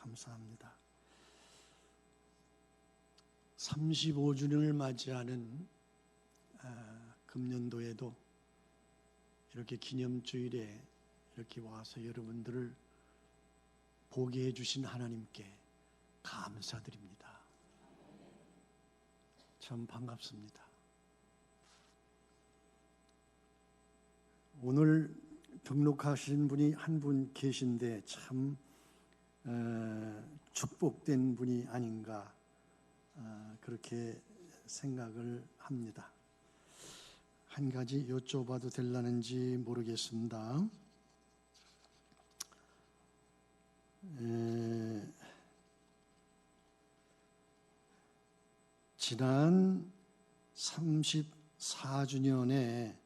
감사합니다. 35주년을 맞이하는 금년도에도 이렇게 기념주일에 이렇게 와서 여러분들을 보게 해주신 하나님께 감사드립니다. 참 반갑습니다. 오늘 등록하신 분이 한 분 계신데 참 축복된 분이 아닌가 그렇게 생각을 합니다. 한 가지 여쭤봐도 될라는지 모르겠습니다. 지난 34주년에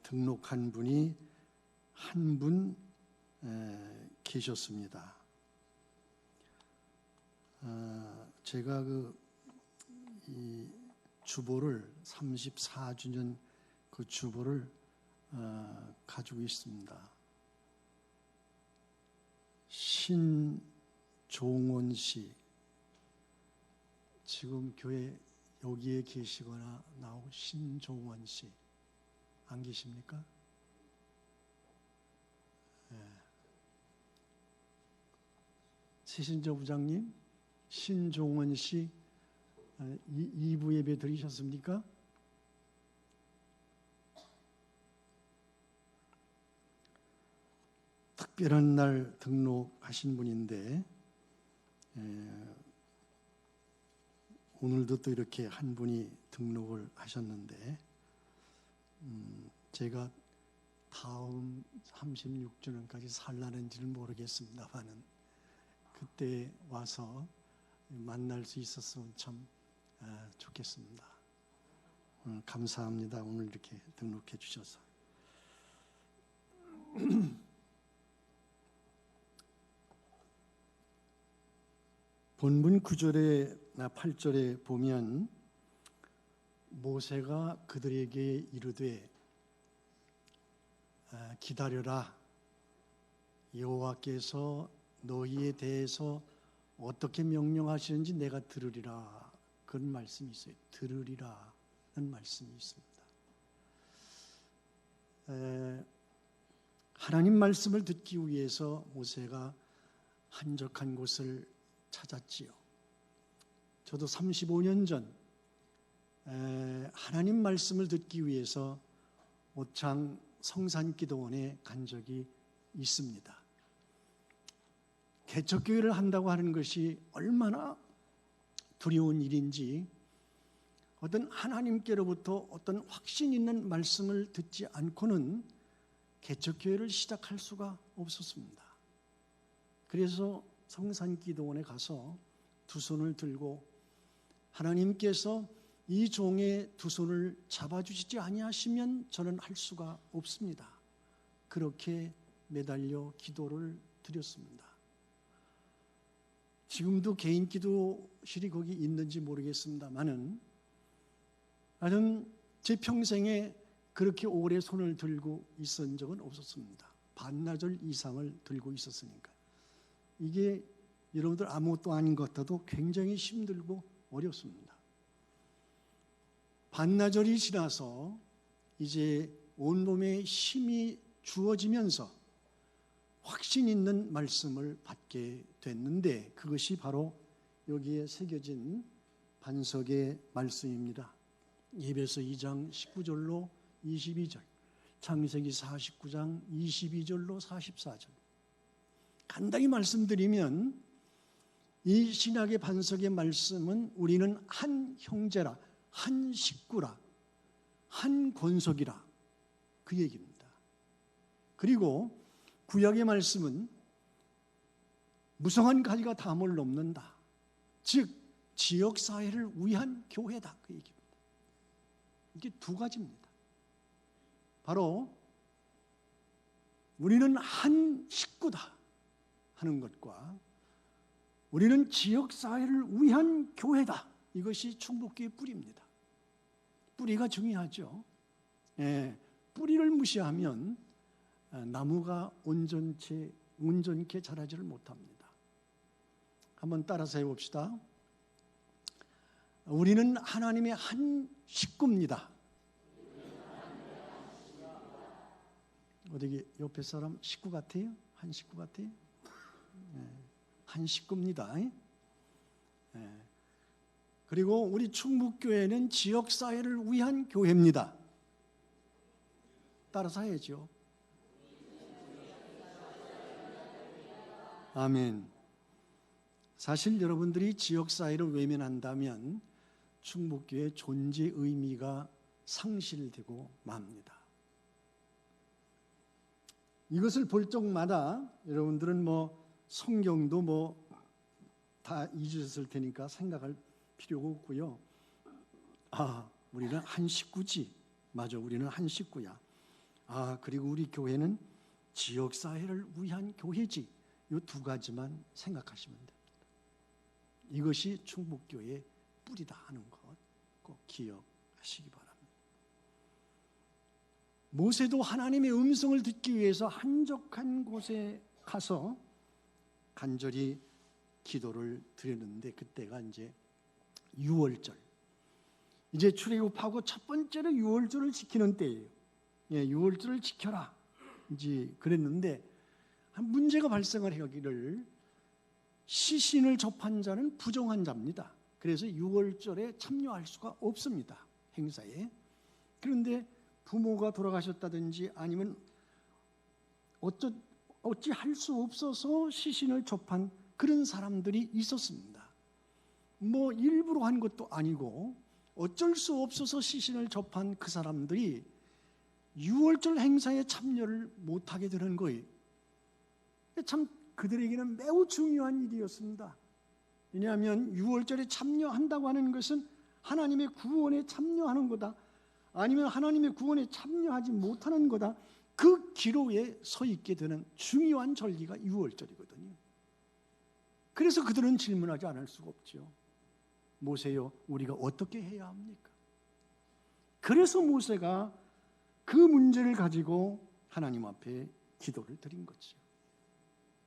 등록한 분이 한 분 계셨습니다. 제가 이 주보를 34주년 그 주보를 가지고 있습니다. 신종원 씨, 지금 교회 여기에 계시거나 나오고 신종원 씨 안 계십니까? 세신저 부장님, 신종원 씨 2부 예배 드리셨습니까? 특별한 날 등록하신 분인데 오늘도 또 이렇게 한 분이 등록을 하셨는데 제가 다음 36주년까지 살라는지는 모르겠습니다만은 그때 와서 만날 수 있었으면 참 좋겠습니다. 감사합니다. 오늘 이렇게 등록해 주셔서. 본문 9절에나 8절에 보면 모세가 그들에게 이르되 기다려라, 여호와께서 너희에 대해서 어떻게 명령하시는지 내가 들으리라, 그런 말씀이 있어요. 들으리라는 말씀이 있습니다. 하나님 말씀을 듣기 위해서 모세가 한적한 곳을 찾았지요. 저도 35년 전 하나님 말씀을 듣기 위해서 오창 성산기도원에 간 적이 있습니다. 개척교회를 한다고 하는 것이 얼마나 두려운 일인지, 어떤 하나님께로부터 어떤 확신 있는 말씀을 듣지 않고는 개척교회를 시작할 수가 없었습니다. 그래서 성산기도원에 가서 두 손을 들고 하나님께서 이 종의 두 손을 잡아주시지 아니하시면 저는 할 수가 없습니다. 그렇게 매달려 기도를 드렸습니다. 지금도 개인 기도실이 거기 있는지 모르겠습니다만은 나는 제 평생에 그렇게 오래 손을 들고 있은 적은 없었습니다. 반나절 이상을 들고 있었으니까. 이게 여러분들 아무것도 아닌 것 같아도 굉장히 힘들고 어렵습니다. 반나절이 지나서 이제 온몸에 힘이 주어지면서 확신 있는 말씀을 받게 됐는데 그것이 바로 여기에 새겨진 반석의 말씀입니다. 에베소 2장 19절로 22절, 창세기 49장 22절로 44절. 간단히 말씀드리면 이 신약의 반석의 말씀은 우리는 한 형제라, 한 식구라, 한 권속이라, 그 얘기입니다. 그리고 구약의 말씀은 무성한 가지가 담을 넘는다, 즉 지역사회를 위한 교회다, 그 얘기입니다. 이게 두 가지입니다. 바로 우리는 한 식구다 하는 것과 우리는 지역사회를 위한 교회다, 이것이 충북교의 뿌리입니다. 뿌리가 중요하죠. 뿌리를 무시하면 나무가 온전케 자라지를 못합니다. 한번 따라서 해봅시다. 우리는 하나님의 한 식구입니다. 어디 옆에 사람 식구 같아요? 한 식구 같아요? 한 식구입니다. 그리고 우리 충북교회는 지역사회를 위한 교회입니다. 따라서 해야죠. 아멘. 사실 여러분들이 지역사회를 외면한다면 충북교회 존재 의미가 상실되고 맙니다. 이것을 볼 적마다 여러분들은 성경도 다 잊으셨을 테니까 생각할 필요가 없고요. 우리는 한 식구지. 맞아, 우리는 한 식구야. 그리고 우리 교회는 지역사회를 위한 교회지. 이 두 가지만 생각하시면 됩니다. 이것이 충북교회의 뿌리다 하는 것 꼭 기억하시기 바랍니다. 모세도 하나님의 음성을 듣기 위해서 한적한 곳에 가서 간절히 기도를 드렸는데 그때가 이제 유월절. 이제 출애굽하고 첫 번째로 유월절을 지키는 때예요. 유월절을 지켜라. 이제 그랬는데 문제가 발생을 하기를 시신을 접한 자는 부정한 자입니다. 그래서 유월절에 참여할 수가 없습니다. 행사에. 그런데 부모가 돌아가셨다든지 아니면 어찌 할 수 없어서 시신을 접한 그런 사람들이 있었습니다. 일부러 한 것도 아니고 어쩔 수 없어서 시신을 접한 그 사람들이 유월절 행사에 참여를 못하게 되는 거예요. 참 그들에게는 매우 중요한 일이었습니다. 왜냐하면 유월절에 참여한다고 하는 것은 하나님의 구원에 참여하는 거다. 아니면 하나님의 구원에 참여하지 못하는 거다. 그 기로에 서 있게 되는 중요한 절기가 유월절이거든요. 그래서 그들은 질문하지 않을 수가 없죠. 모세요, 우리가 어떻게 해야 합니까? 그래서 모세가 그 문제를 가지고 하나님 앞에 기도를 드린 거죠.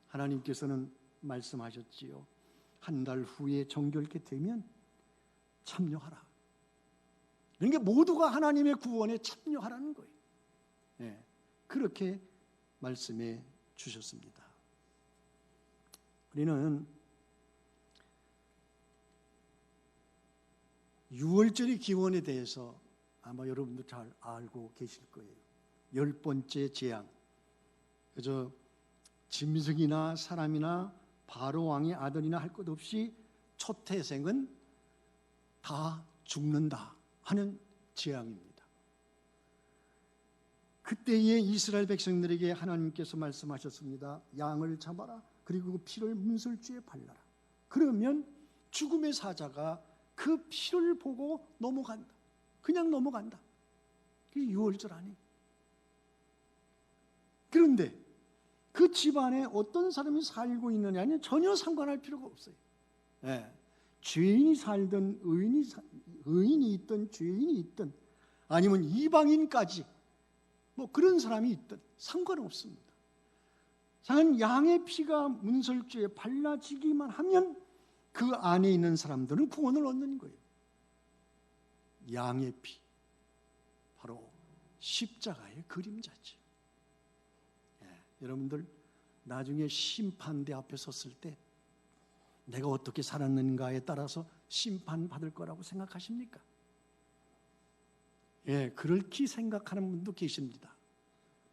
하나님께서는 말씀하셨지요. 한 달 후에 정결케 되면 참여하라. 그러니까 모두가 하나님의 구원에 참여하라는 거예요. 그렇게 말씀해 주셨습니다. 우리는 유월절의 기원에 대해서 아마 여러분도 잘 알고 계실 거예요. 10번째 재앙. 그저 짐승이나 사람이나 바로 왕의 아들이나 할 것 없이 초태생은 다 죽는다 하는 재앙입니다. 그때에 이스라엘 백성들에게 하나님께서 말씀하셨습니다. 양을 잡아라. 그리고 그 피를 문설주에 발라라. 그러면 죽음의 사자가 그 피를 보고 넘어간다. 그냥 넘어간다. 그게 유월절 아니에요. 그런데 그 집안에 어떤 사람이 살고 있느냐는 전혀 상관할 필요가 없어요. 죄인이 살든 의인이 있든 죄인이 있든 아니면 이방인까지 그런 사람이 있든 상관없습니다. 양의 피가 문설주에 발라지기만 하면 그 안에 있는 사람들은 구원을 얻는 거예요. 양의 피, 바로 십자가의 그림자죠. 여러분들 나중에 심판대 앞에 섰을 때 내가 어떻게 살았는가에 따라서 심판받을 거라고 생각하십니까? 그렇게 생각하는 분도 계십니다.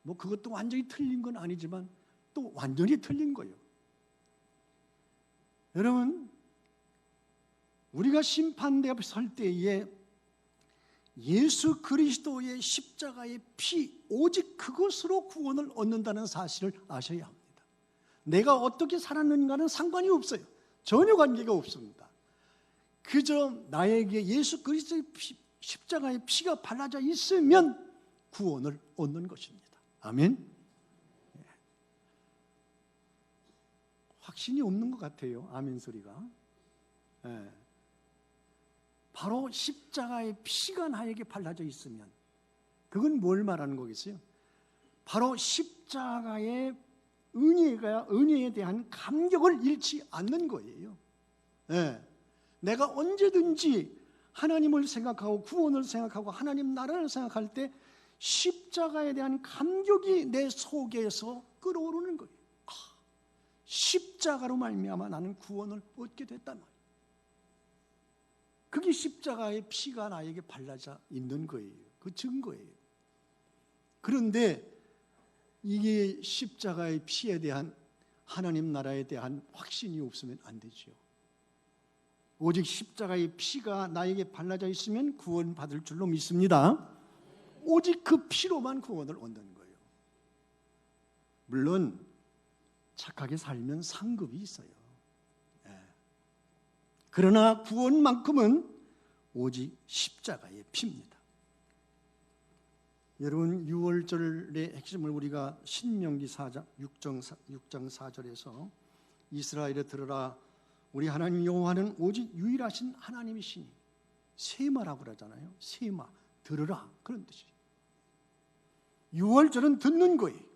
그것도 완전히 틀린 건 아니지만 또 완전히 틀린 거예요. 여러분, 우리가 심판대 앞에 설 때에 예수 그리스도의 십자가의 피, 오직 그것으로 구원을 얻는다는 사실을 아셔야 합니다. 내가 어떻게 살았는가는 상관이 없어요. 전혀 관계가 없습니다. 그저 나에게 예수 그리스도의 십자가의 피가 발라져 있으면 구원을 얻는 것입니다. 아멘. 확신이 없는 것 같아요. 아멘 소리가. 바로 십자가의 피가 나에게 발라져 있으면 그건 뭘 말하는 거겠어요? 바로 십자가의 은혜에 대한 감격을 잃지 않는 거예요. 예. 내가 언제든지 하나님을 생각하고 구원을 생각하고 하나님 나라를 생각할 때 십자가에 대한 감격이 내 속에서 끓어오르는 거예요. 십자가로 말미암아 나는 구원을 얻게 됐단 말이에요. 그게 십자가의 피가 나에게 발라져 있는 거예요. 그 증거예요. 그런데 이게 십자가의 피에 대한 하나님 나라에 대한 확신이 없으면 안 되죠. 오직 십자가의 피가 나에게 발라져 있으면 구원받을 줄로 믿습니다. 오직 그 피로만 구원을 얻는 거예요. 물론 착하게 살면 상급이 있어요. 그러나 구원만큼은 오직 십자가의 피입니다. 여러분, 6월절의 핵심을 우리가 신명기 4장 6장 4절에서 이스라엘에 들으라, 우리 하나님 여호와는 오직 유일하신 하나님이시니, 세마라고 그러잖아요. 세마, 들으라, 그런 뜻이에요. 6월절은 듣는 거예요.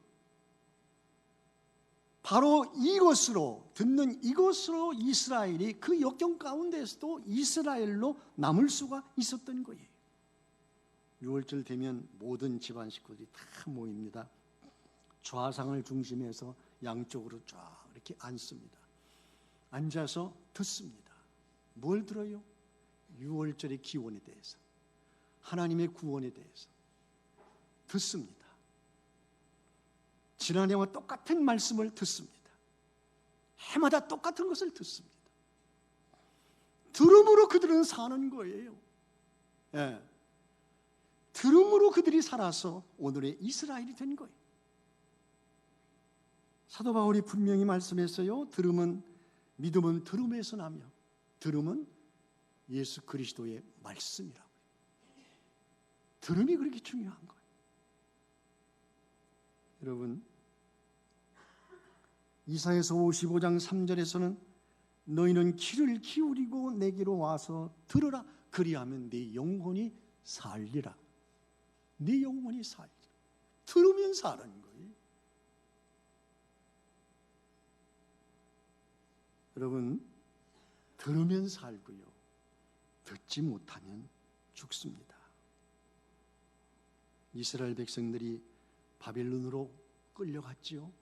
바로 이것으로, 듣는 이것으로 이스라엘이 그 역경 가운데에서도 이스라엘로 남을 수가 있었던 거예요. 6월절 되면 모든 집안 식구들이 다 모입니다. 좌상을 중심해서 양쪽으로 쫙 이렇게 앉습니다. 앉아서 듣습니다. 뭘 들어요? 6월절의 기원에 대해서, 하나님의 구원에 대해서 듣습니다. 지난해와 똑같은 말씀을 듣습니다. 해마다 똑같은 것을 듣습니다. 들음으로 그들은 사는 거예요. 예. 들음으로 그들이 살아서 오늘의 이스라엘이 된 거예요. 사도 바울이 분명히 말씀했어요. 믿음은 들음에서 나며 들음은 예수 그리스도의 말씀이라고. 들음이 그렇게 중요한 거예요. 여러분, 이사야서 55장 3절에서는 너희는 귀를 기울이고 내게로 와서 들으라, 그리하면 네 영혼이 살리라. 네 영혼이 살리라. 들으면 사는 거예요. 여러분, 들으면 살고요, 듣지 못하면 죽습니다. 이스라엘 백성들이 바벨론으로 끌려갔지요.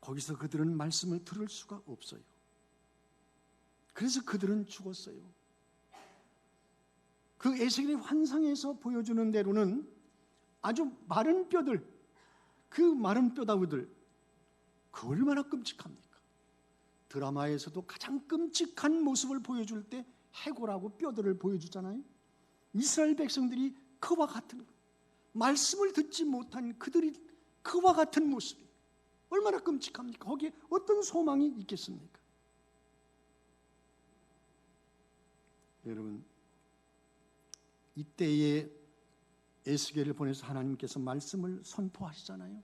거기서 그들은 말씀을 들을 수가 없어요. 그래서 그들은 죽었어요. 그 에스겔의 환상에서 보여주는 대로는 아주 마른 뼈들, 그 마른 뼈다구들, 그 얼마나 끔찍합니까? 드라마에서도 가장 끔찍한 모습을 보여줄 때 해골하고 뼈들을 보여주잖아요. 이스라엘 백성들이 그와 같은, 말씀을 듣지 못한 그들이 그와 같은 모습이 얼마나 끔찍합니까? 거기에 어떤 소망이 있겠습니까? 여러분, 이때에 에스겔을 보내서 하나님께서 말씀을 선포하시잖아요.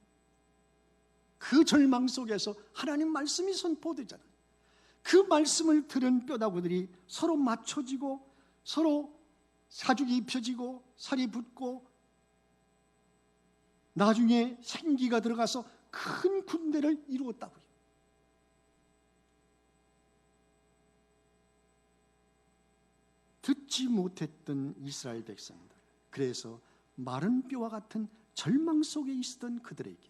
그 절망 속에서 하나님 말씀이 선포되잖아요. 그 말씀을 들은 뼈다구들이 서로 맞춰지고 서로 사죽이 입혀지고 살이 붙고 나중에 생기가 들어가서 큰 군대를 이루었다고요. 듣지 못했던 이스라엘 백성들, 그래서 마른 뼈와 같은 절망 속에 있었던 그들에게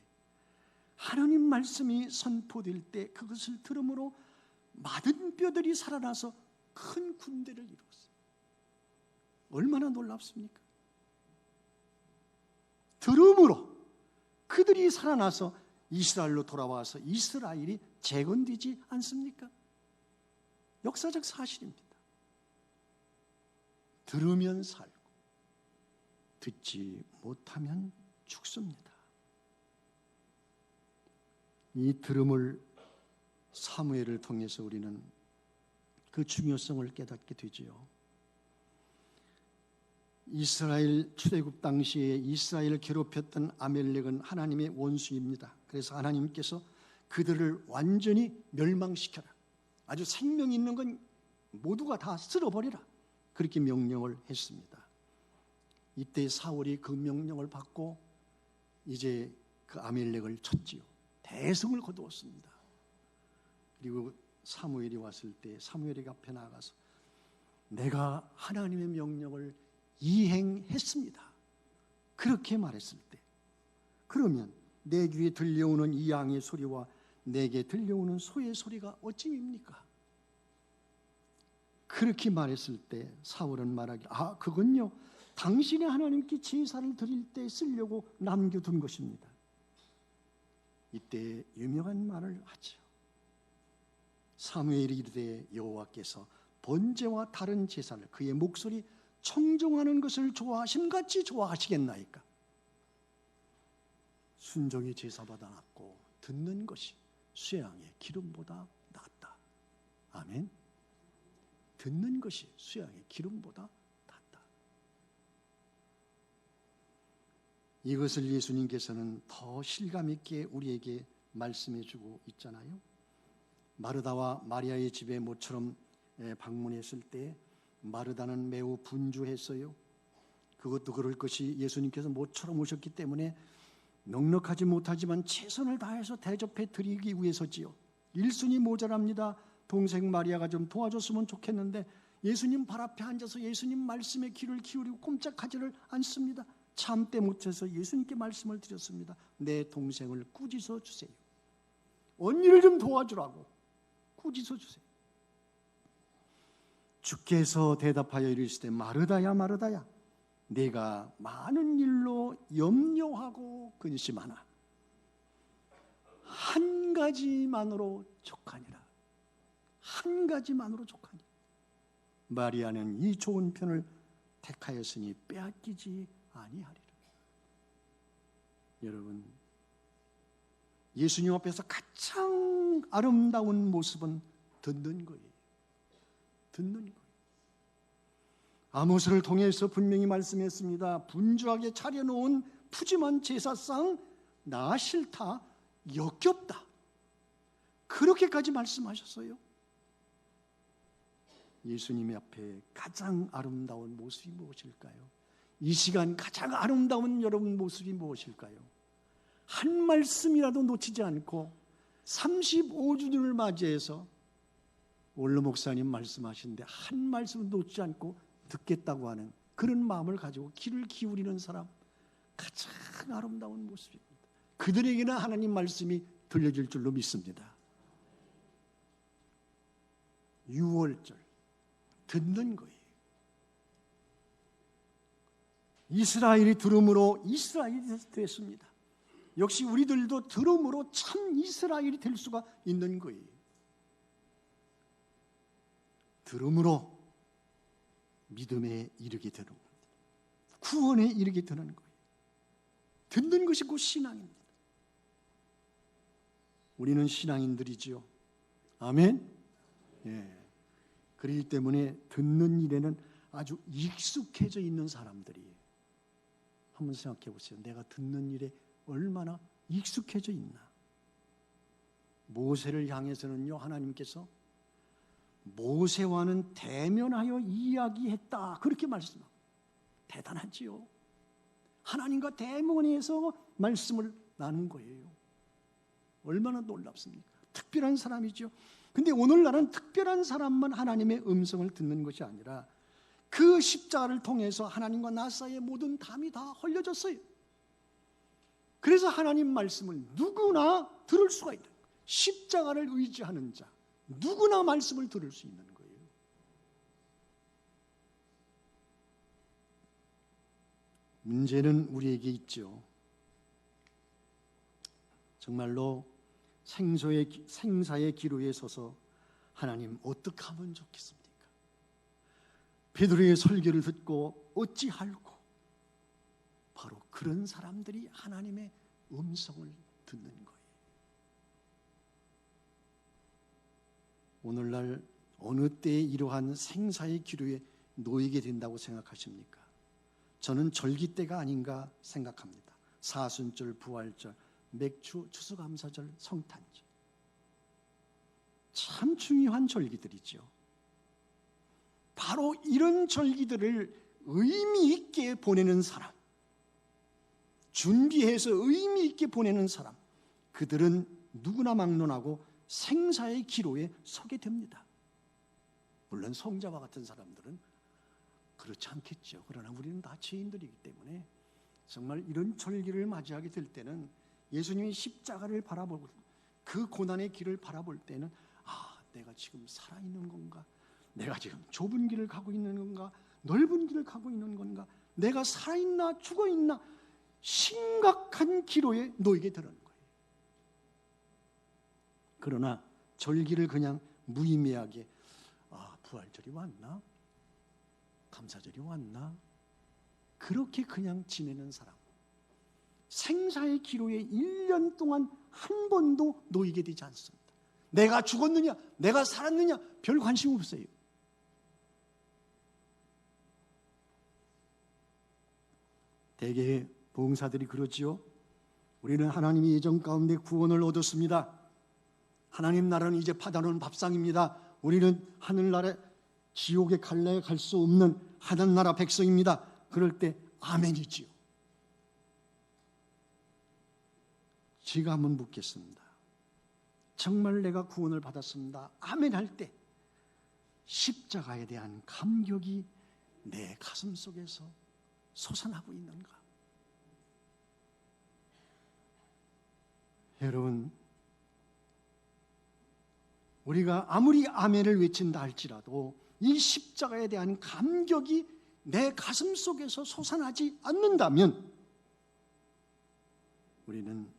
하나님 말씀이 선포될 때 그것을 들음으로 마른 뼈들이 살아나서 큰 군대를 이루었어요. 얼마나 놀랍습니까? 들음으로 그들이 살아나서 이스라엘로 돌아와서 이스라엘이 재건되지 않습니까? 역사적 사실입니다. 들으면 살고 듣지 못하면 죽습니다. 이 들음을 사무엘을 통해서 우리는 그 중요성을 깨닫게 되지요. 이스라엘 출애굽 당시에 이스라엘을 괴롭혔던 아멜렉은 하나님의 원수입니다. 그래서 하나님께서 그들을 완전히 멸망시켜라, 아주 생명 있는 건 모두가 다 쓸어버리라, 그렇게 명령을 했습니다. 이때 사울이 그 명령을 받고 이제 그 아멜렉을 쳤지요. 대성을 거두었습니다. 그리고 사무엘이 왔을 때 사무엘이 앞에 나가서 내가 하나님의 명령을 이행했습니다. 그렇게 말했을 때, 그러면 내 귀에 들려오는 이 양의 소리와 내게 들려오는 소의 소리가 어찌입니까? 그렇게 말했을 때 사울은 말하기, 그건요 당신이 하나님께 제사를 드릴 때 쓰려고 남겨둔 것입니다. 이때 유명한 말을 하죠. 사무엘이 이르되 여호와께서 번제와 다른 제사를 그의 목소리 청종하는 것을 좋아하심같이 좋아하시겠나이까? 순종이 제사보다 낫고 듣는 것이 쇠양의 기름보다 낫다. 아멘. 듣는 것이 쇠양의 기름보다 낫다. 이것을 예수님께서는 더 실감 있게 우리에게 말씀해 주고 있잖아요. 마르다와 마리아의 집에 모처럼 방문했을 때 마르다는 매우 분주했어요. 그것도 그럴 것이 예수님께서 모처럼 오셨기 때문에 넉넉하지 못하지만 최선을 다해서 대접해 드리기 위해서지요. 일순이 모자랍니다. 동생 마리아가 좀 도와줬으면 좋겠는데 예수님 발 앞에 앉아서 예수님 말씀에 귀를 기울이고 꼼짝하지를 않습니다. 참때 못해서 예수님께 말씀을 드렸습니다. 내 동생을 꾸짖어 주세요. 언니를 좀 도와주라고 꾸짖어 주세요. 주께서 대답하여 이르시되 마르다야 마르다야 내가 많은 일로 염려하고 근심하나 한 가지만으로 족하니라. 한 가지만으로 족하니 마리아는 이 좋은 편을 택하였으니 빼앗기지 아니하리라. 여러분, 예수님 앞에서 가장 아름다운 모습은 듣는 거예요. 듣는 거예요. 아모스를 통해서 분명히 말씀했습니다. 분주하게 차려놓은 푸짐한 제사상 나 싫다, 역겹다. 그렇게까지 말씀하셨어요. 예수님 앞에 가장 아름다운 모습이 무엇일까요? 이 시간 가장 아름다운 여러분 모습이 무엇일까요? 한 말씀이라도 놓치지 않고 35주년을 맞이해서 원로 목사님 말씀하시는데 한 말씀 놓치지 않고 듣겠다고 하는 그런 마음을 가지고 귀를 기울이는 사람, 가장 아름다운 모습입니다. 그들에게는 하나님 말씀이 들려질 줄로 믿습니다. 6월절 듣는 거예요. 이스라엘이 들음으로 이스라엘이 됐습니다. 역시 우리들도 들음으로 참 이스라엘이 될 수가 있는 거예요. 들음으로 믿음에 이르게 되는 겁니다. 구원에 이르게 되는 거예요. 듣는 것이 곧 신앙입니다. 우리는 신앙인들이지요. 아멘. 예. 그렇기 때문에 듣는 일에는 아주 익숙해져 있는 사람들이 한번 생각해 보세요. 내가 듣는 일에 얼마나 익숙해져 있나. 모세를 향해서는요, 하나님께서 모세와는 대면하여 이야기했다 그렇게 말씀합니다. 대단하지요. 하나님과 대면해서 말씀을 나눈 거예요. 얼마나 놀랍습니까? 특별한 사람이죠. 근데 오늘날은 특별한 사람만 하나님의 음성을 듣는 것이 아니라 그 십자가를 통해서 하나님과 나 사이의 모든 담이 다 헐려졌어요. 그래서 하나님 말씀을 누구나 들을 수가 있는 거예요. 십자가를 의지하는 자 누구나 말씀을 들을 수 있는 거예요. 문제는 우리에게 있죠. 정말로 생사의 기로에 서서 하나님 어떻게 하면 좋겠습니까? 베드로의 설교를 듣고 어찌할꼬? 바로 그런 사람들이 하나님의 음성을 듣는 거예요. 오늘날 어느 때에 이러한 생사의 기로에 놓이게 된다고 생각하십니까? 저는 절기 때가 아닌가 생각합니다. 사순절, 부활절, 맥주, 추수감사절, 성탄절. 참 중요한 절기들이죠. 바로 이런 절기들을 의미 있게 보내는 사람, 준비해서 의미 있게 보내는 사람, 그들은 누구나 막론하고 생사의 기로에 서게 됩니다. 물론 성자와 같은 사람들은 그렇지 않겠죠. 그러나 우리는 다 죄인들이기 때문에 정말 이런 절기를 맞이하게 될 때는 예수님이 십자가를 바라보고 그 고난의 길을 바라볼 때는 내가 지금 살아있는 건가? 내가 지금 좁은 길을 가고 있는 건가? 넓은 길을 가고 있는 건가? 내가 살아있나 죽어있나? 심각한 기로에 놓이게 되는 거예요. 그러나 절기를 그냥 무의미하게 부활절이 왔나? 감사절이 왔나? 그렇게 그냥 지내는 사람, 생사의 기로에 1년 동안 한 번도 놓이게 되지 않습니다. 내가 죽었느냐, 내가 살았느냐 별 관심 없어요. 대개 봉사들이 그러지요. 우리는 하나님의 예정 가운데 구원을 얻었습니다. 하나님 나라는 이제 받아놓은 밥상입니다. 우리는 하늘나라 지옥의 갈래에 갈 수 없는 하늘나라 백성입니다. 그럴 때 아멘이지요. 제가 한번 묻겠습니다. 정말 내가 구원을 받았습니다. 아멘 할 때 십자가에 대한 감격이 내 가슴 속에서 솟아나고 있는가? 여러분, 우리가 아무리 아멘을 외친다 할지라도 이 십자가에 대한 감격이 내 가슴 속에서 솟아나지 않는다면 우리는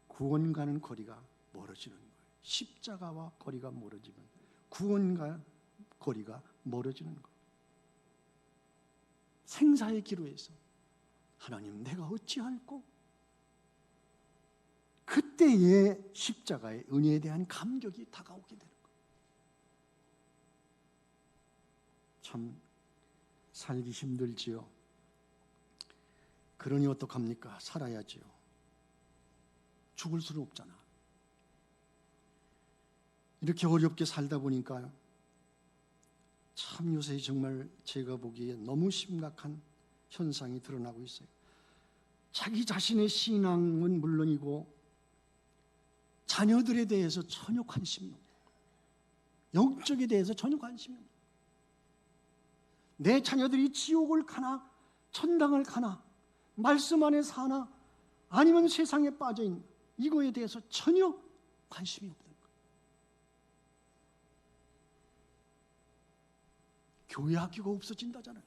구원과는 거리가 멀어지는 거예요. 십자가와 거리가 멀어지면 구원과 거리가 멀어지는 거예요. 생사의 기로에서 하나님 내가 어찌할꼬? 그때의 십자가의 은혜에 대한 감격이 다가오게 되는 거예요. 참 살기 힘들지요. 그러니 어떡합니까? 살아야지요. 죽을 수는 없잖아. 이렇게 어렵게 살다 보니까 참 요새 정말 제가 보기에 너무 심각한 현상이 드러나고 있어요. 자기 자신의 신앙은 물론이고 자녀들에 대해서 전혀 관심이 없는 거예요. 영적에 대해서 전혀 관심이 없는 거예요. 내 자녀들이 지옥을 가나 천당을 가나 말씀 안에 사나 아니면 세상에 빠져있나 이거에 대해서 전혀 관심이 없는 거예요. 교회 학교가 없어진다잖아요.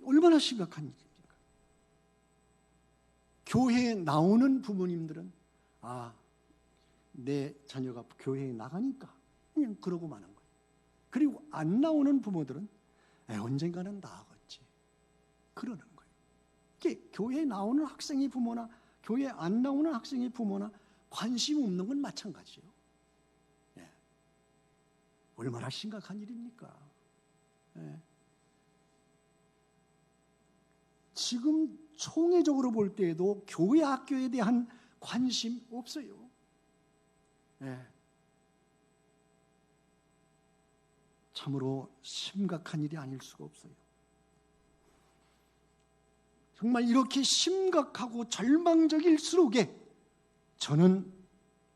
얼마나 심각한 일입니까? 교회에 나오는 부모님들은 내 자녀가 교회에 나가니까 그냥 그러고 마는 거예요. 그리고 안 나오는 부모들은 언젠가는 나아겠지 그러는 거예요. 이게 교회에 나오는 학생의 부모나 교회에 안 나오는 학생의 부모나 관심 없는 건 마찬가지예요. 얼마나 심각한 일입니까? 지금 총회적으로 볼 때에도 교회 학교에 대한 관심 없어요. 참으로 심각한 일이 아닐 수가 없어요. 정말 이렇게 심각하고 절망적일수록에 저는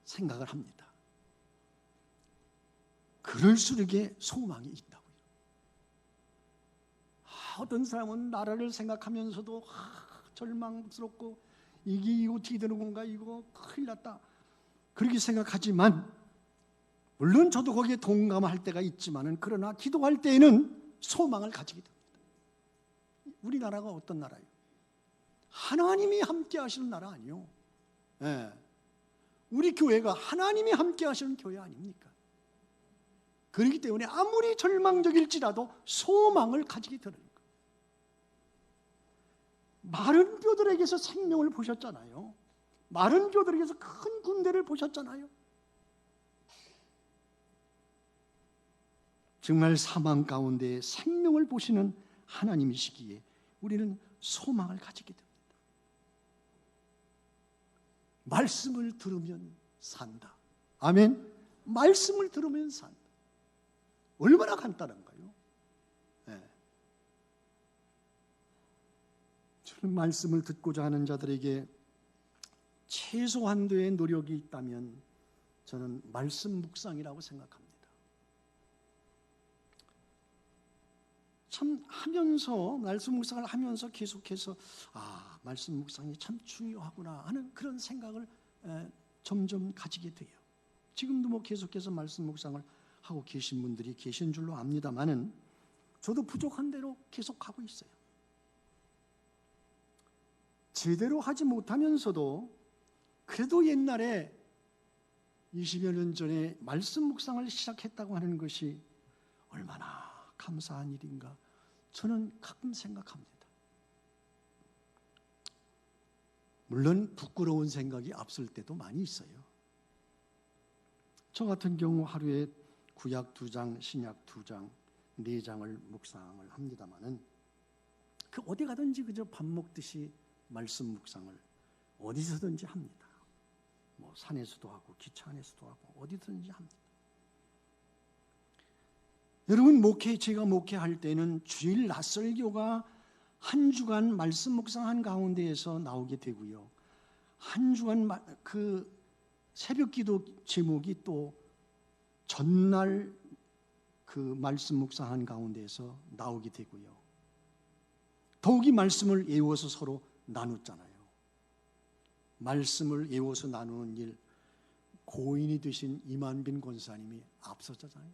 생각을 합니다. 그럴수록에 소망이 있다고요. 어떤 사람은 나라를 생각하면서도 절망스럽고 이게 어떻게 되는 건가, 이거 큰일 났다 그렇게 생각하지만 물론 저도 거기에 동감할 때가 있지만은 그러나 기도할 때에는 소망을 가지게 됩니다. 우리나라가 어떤 나라예요? 하나님이 함께 하시는 나라 아니요. 우리 교회가 하나님이 함께 하시는 교회 아닙니까? 그렇기 때문에 아무리 절망적일지라도 소망을 가지게 되는 거예요. 마른 뼈들에게서 생명을 보셨잖아요. 마른 뼈들에게서 큰 군대를 보셨잖아요. 정말 사망 가운데 생명을 보시는 하나님이시기에 우리는 소망을 가지게 됩니다. 말씀을 들으면 산다. 아멘. 말씀을 들으면 산다. 얼마나 간단한가요? 저는 말씀을 듣고자 하는 자들에게 최소한도의 노력이 있다면 저는 말씀 묵상이라고 생각합니다. 참 하면서 말씀 묵상을 하면서 계속해서 말씀 묵상이 참 중요하구나 하는 그런 생각을 점점 가지게 돼요. 지금도 뭐 계속해서 말씀 묵상을 하고 계신 분들이 계신 줄로 압니다만은 저도 부족한 대로 계속 하고 있어요. 제대로 하지 못하면서도 그래도 옛날에 20여 년 전에 말씀 묵상을 시작했다고 하는 것이 얼마나 감사한 일인가 저는 가끔 생각합니다. 물론 부끄러운 생각이 앞설 때도 많이 있어요. 저 같은 경우 하루에 구약 2장, 신약 2장, 4장을 묵상을 합니다마는 그 어디 가든지 그저 밥 먹듯이 말씀 묵상을 어디서든지 합니다. 뭐 산에서도 하고 기차 안에서도 하고 어디든지 합니다. 여러분 제가 목회할 때는 주일 낮설교가 한 주간 말씀 묵상한 가운데에서 나오게 되고요. 한 주간 그 새벽기도 제목이 또 전날 그 말씀 묵상한 가운데에서 나오게 되고요. 더욱이 말씀을 외워서 서로 나눴잖아요. 말씀을 외워서 나누는 일 고인이 되신 이만빈 권사님이 앞섰잖아요.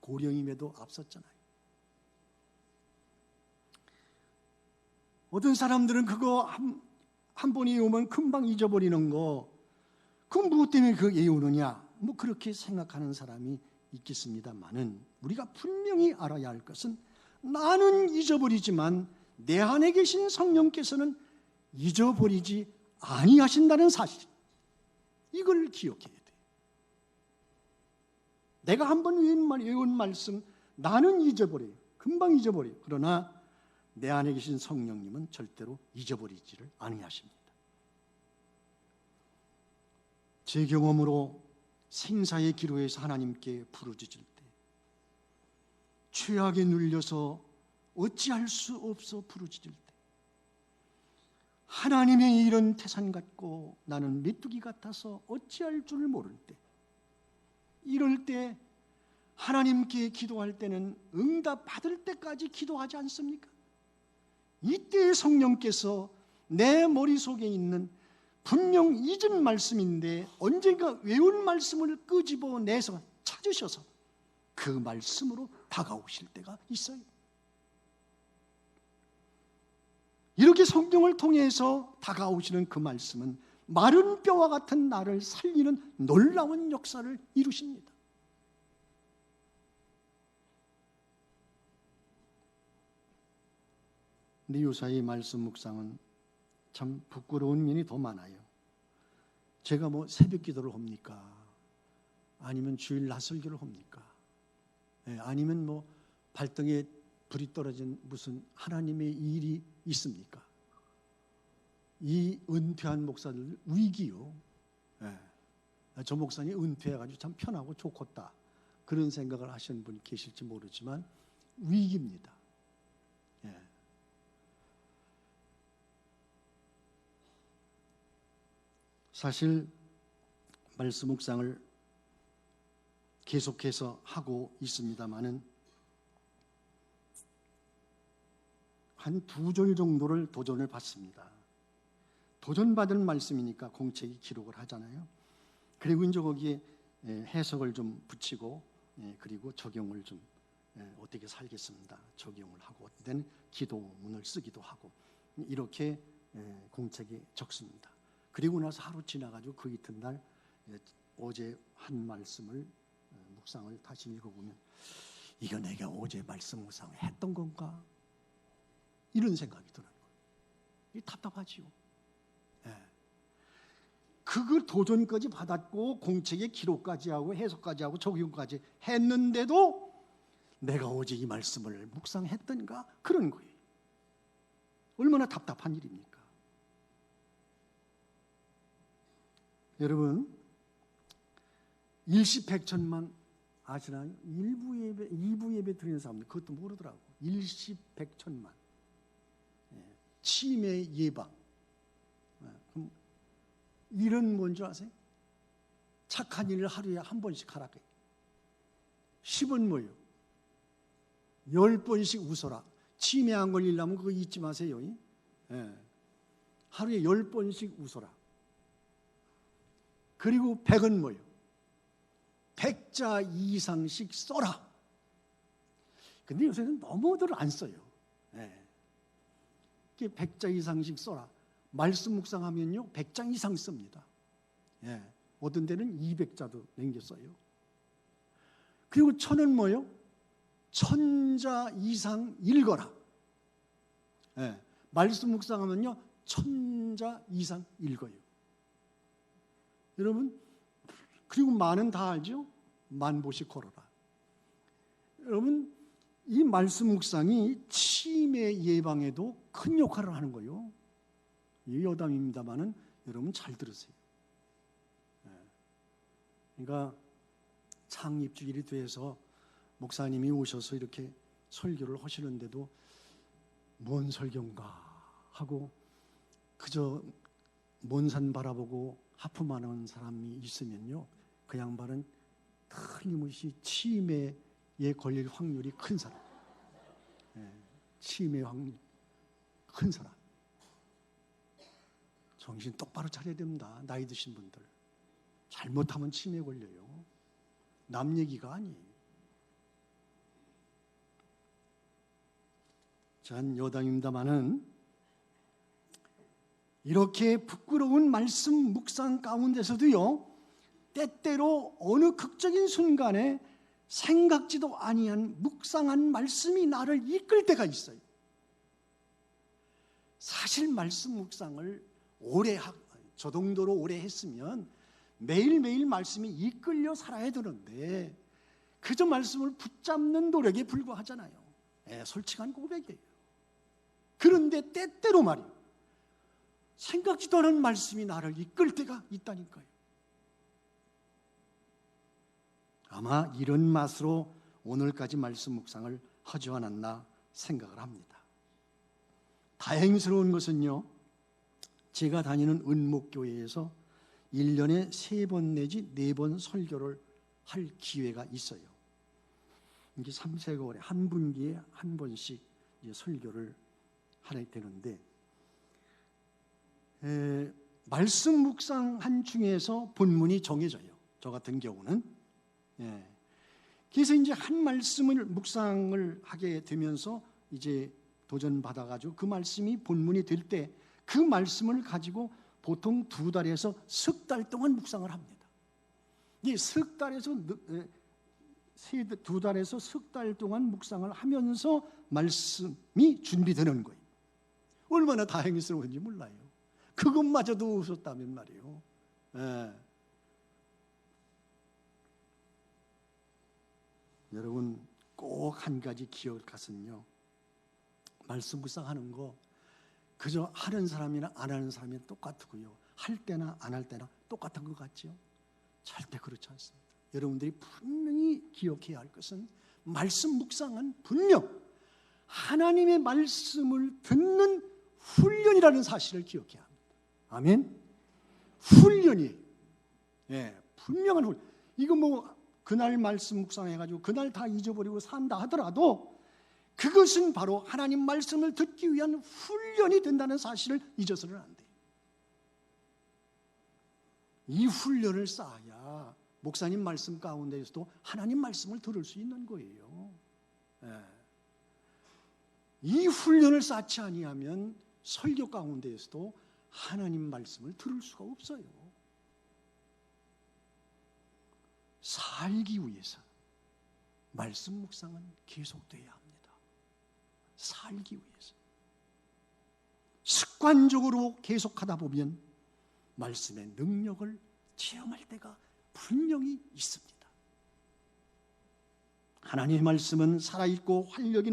고령임에도 앞섰잖아요. 어떤 사람들은 그거 한 번에 외우면 금방 잊어버리는 거 그건 무엇 때문에 그거 외우느냐 뭐 그렇게 생각하는 사람이 있겠습니다만은 우리가 분명히 알아야 할 것은 나는 잊어버리지만 내 안에 계신 성령께서는 잊어버리지 아니하신다는 사실, 이걸 기억해야 돼. 내가 한번 외운 말씀 나는 잊어버려요. 금방 잊어버려요. 그러나 내 안에 계신 성령님은 절대로 잊어버리지를 아니하십니다. 제 경험으로 생사의 기로에서 하나님께 부르짖을 때 죄악에 눌려서 어찌할 수 없어 부르짖을 때 하나님의 일은 태산 같고 나는 메뚜기 같아서 어찌할 줄 모를 때 이럴 때 하나님께 기도할 때는 응답 받을 때까지 기도하지 않습니까? 이때 성령께서 내 머릿속에 있는 분명 잊은 말씀인데 언젠가 외운 말씀을 끄집어내서 찾으셔서 그 말씀으로 다가오실 때가 있어요. 이렇게 성령을 통해서 다가오시는 그 말씀은 마른 뼈와 같은 나를 살리는 놀라운 역사를 이루십니다. 근데 요사이 말씀 묵상은 참 부끄러운 면이 더 많아요. 제가 뭐 새벽 기도를 합니까? 아니면 주일 낮설교를 합니까? 아니면 뭐 발등에 불이 떨어진 무슨 하나님의 일이 있습니까? 이 은퇴한 목사들 위기요. 저 목사님 은퇴해가지고 참 편하고 좋겠다 그런 생각을 하시는 분 계실지 모르지만 위기입니다. 사실 말씀 묵상을 계속해서 하고 있습니다마는 한 2절 정도를 도전을 받습니다. 도전받은 말씀이니까 공책이 기록을 하잖아요. 그리고 이제 거기에 해석을 좀 붙이고 그리고 적용을 좀 어떻게 살겠습니다. 적용을 하고 어떤 때는 기도문을 쓰기도 하고 이렇게 공책에 적습니다. 그리고 나서 하루 지나가지고 그 이튿날 어제 한 말씀을 묵상을 다시 읽어보면 이거 내가 어제 말씀 묵상을 했던 건가? 이런 생각이 드는 거예요. 이게 답답하지요. 그걸 도전까지 받았고 공책에 기록까지 하고 해석까지 하고 적용까지 했는데도 내가 어제 이 말씀을 묵상했던가? 그런 거예요. 얼마나 답답한 일입니까? 여러분 일시백천만 아시나요? 일부 예배 드리는 사람들 그것도 모르더라고. 일시백천만 치매 예방. 그럼 일은 뭔지 아세요? 착한 일을 하루에 한 번씩 하라. 10은 뭐예요? 10번씩 웃어라. 치매 안 걸리려면 그거 잊지 마세요. 예. 하루에 10번씩 웃어라. 그리고 100은 뭐예요? 100자 이상씩 써라. 근데 요새는 너무들 안 써요. 예. 100자 이상씩 써라. 말씀 묵상하면요 100장 이상 씁니다. 예. 어떤 데는 200자도 남겼어요. 그리고 1000은 뭐예요? 1000자 이상 읽어라. 예. 말씀 묵상하면요 1000자 이상 읽어요. 여러분, 그리고 만은 다 알죠? 만보씩 걸어라. 여러분, 이 말씀 묵상이 치매 예방에도 큰 역할을 하는 거예요. 이 여담입니다만은 여러분 잘 들으세요. 그러니까 창립주일이 돼서 목사님이 오셔서 이렇게 설교를 하시는데도 뭔 설교인가 하고 그저 먼 산 바라보고 하품하는 사람이 있으면요, 그 양반은 틀림없이 치매에 걸릴 확률이 큰 사람. 치매 확률 큰 사람. 정신 똑바로 차려야 됩니다. 나이 드신 분들. 잘못하면 치매 걸려요. 남 얘기가 아니에요. 전 여담입니다마는 이렇게 부끄러운 말씀 묵상 가운데서도요, 때때로 어느 극적인 순간에 생각지도 아니한 묵상한 말씀이 나를 이끌 때가 있어요. 사실 말씀 묵상을 저 정도로 오래 했으면 매일매일 말씀이 이끌려 살아야 되는데 그저 말씀을 붙잡는 노력에 불과하잖아요. 솔직한 고백이에요. 그런데 때때로 말이에요, 생각지도 않은 말씀이 나를 이끌 때가 있다니까요. 아마 이런 맛으로 오늘까지 말씀 묵상을 하지 않았나 생각을 합니다. 다행스러운 것은요, 제가 다니는 은목교회에서 1년에 3번 내지 4번 설교를 할 기회가 있어요. 이게 3-4개월에 한 분기에 한 번씩 이제 설교를 하게 되는데, 말씀 묵상한 중에서 본문이 정해져요. 저 같은 경우는. 그래서 이제 한 말씀을 묵상을 하게 되면서 이제 도전받아가지고 그 말씀이 본문이 될 때 그 말씀을 가지고 보통 2달에서 석 달 동안 묵상을 합니다. 이 석 달에서 2달에서 석 달 동안 묵상을 하면서 말씀이 준비되는 거예요. 얼마나 다행스러운지 몰라요. 그것마저도 웃었다면 말이에요. 여러분 꼭 한 가지 기억할 것은요, 말씀 묵상하는 거 그저 하는 사람이나 안 하는 사람이 똑같고요, 할 때나 안 할 때나 똑같은 것 같죠? 절대 그렇지 않습니다. 여러분들이 분명히 기억해야 할 것은 말씀 묵상은 분명 하나님의 말씀을 듣는 훈련이라는 사실을 기억해야 합니다. 아멘? 훈련이에요. 분명한 훈련. 이거 뭐 그날 말씀 묵상해가지고 그날 다 잊어버리고 산다 하더라도 그것은 바로 하나님 말씀을 듣기 위한 훈련이 된다는 사실을 잊어서는 안 돼요. 이 훈련을 쌓아야 목사님 말씀 가운데에서도 하나님 말씀을 들을 수 있는 거예요. 이 훈련을 쌓지 아니하면 설교 가운데에서도 하나님 말씀을 들을 수가 없어요. 살기 위해서 말씀 묵상은 계속돼야 합니다. 살기 위해서. 습관적으로 계속하다 보면 말씀의 능력을 체험할 때가 분명히 있습니다. 하나님의 말씀은 살아있고 활력이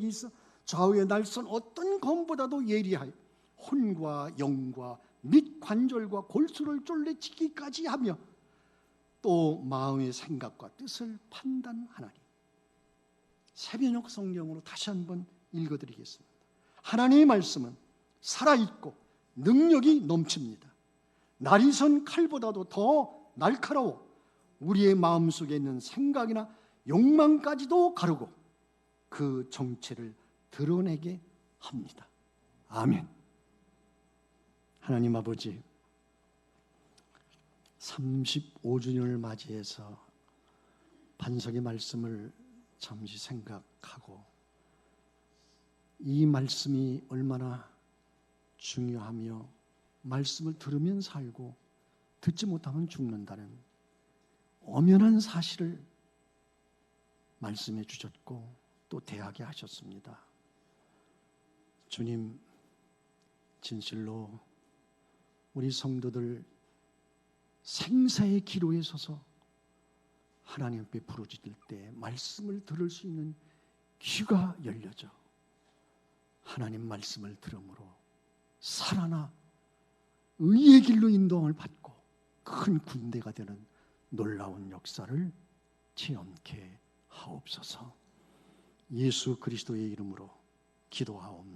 있어 좌우의 날선 어떤 검보다도 예리하여 혼과 영과 및 관절과 골수를 쫄래치기까지 하며 또 마음의 생각과 뜻을 판단하나니. 새변역 성경으로 다시 한번 읽어드리겠습니다. 하나님의 말씀은 살아있고 능력이 넘칩니다. 날이 선 칼보다도 더 날카로워 우리의 마음속에 있는 생각이나 욕망까지도 가르고 그 정체를 드러내게 합니다. 아멘. 하나님 아버지, 35주년을 맞이해서 반석의 말씀을 잠시 생각하고 이 말씀이 얼마나 중요하며 말씀을 들으면 살고 듣지 못하면 죽는다는 엄연한 사실을 말씀해 주셨고 또 대하게 하셨습니다. 주님, 진실로 우리 성도들 생사의 기로에 서서 하나님 앞에 부르짖을 때 말씀을 들을 수 있는 귀가 열려져 하나님 말씀을 들음으로 살아나 의의 길로 인도함을 받고 큰 군대가 되는 놀라운 역사를 체험케 하옵소서. 예수 그리스도의 이름으로 기도하옵나이다.